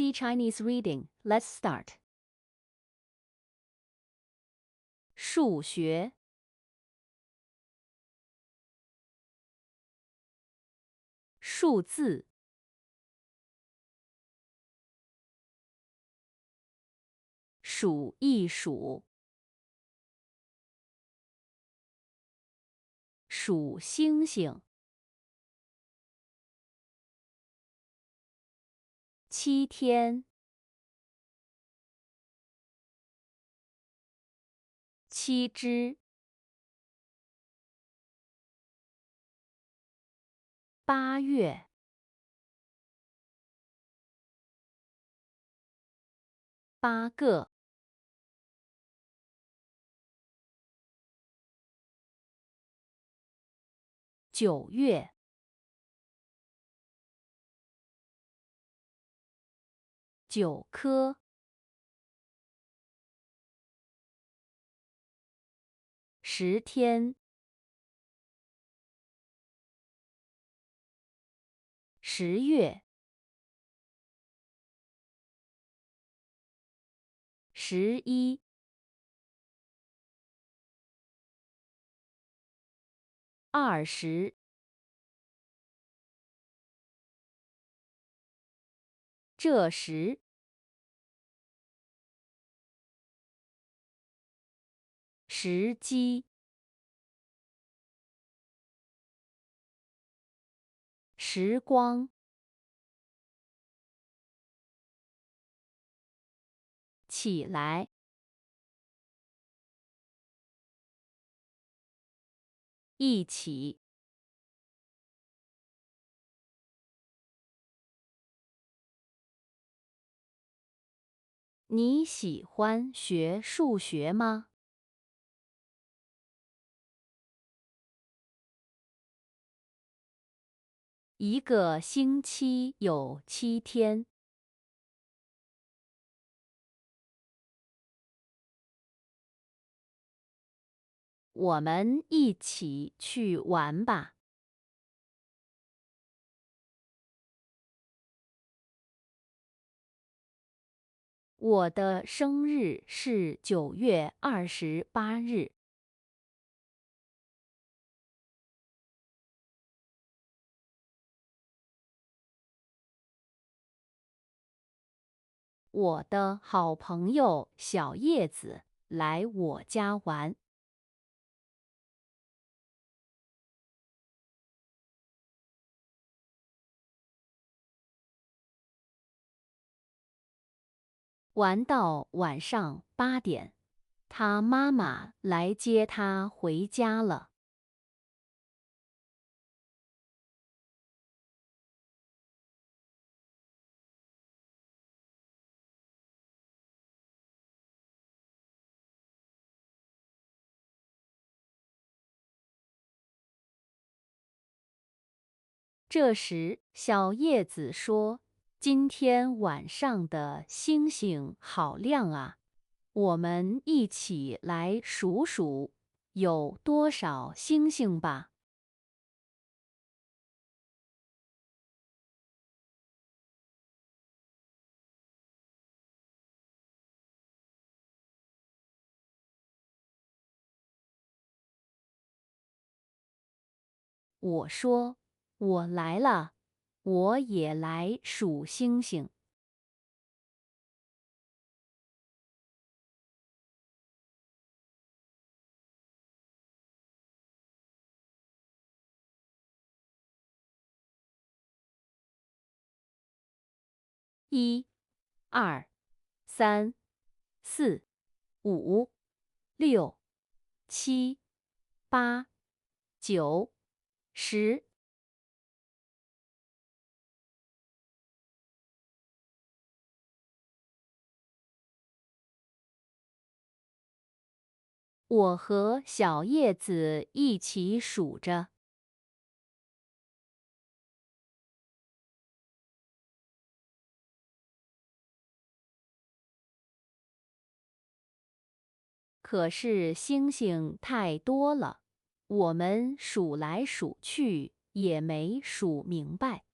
Easy Chinese reading. Let's start. 数学，数字，数一数，数星星，7天，7只，8月，8个，9月，9颗，10天，10月，11，20，这时，时机，时光，起来，一起，你喜欢学数学吗？一个星期有7天。我们一起去玩吧。我的生日是9月28日。我的好朋友小叶子来我家玩。玩到晚上8点，他妈妈来接他回家了。这时，小叶子说：“今天晚上的星星好亮啊，我们一起来数数有多少星星吧。”我说：“我来了，我也来数星星。”1、2、3、4、5、6、7、8、9、10。我和小叶子一起数着。可是星星太多了，我们数来数去也没数明白。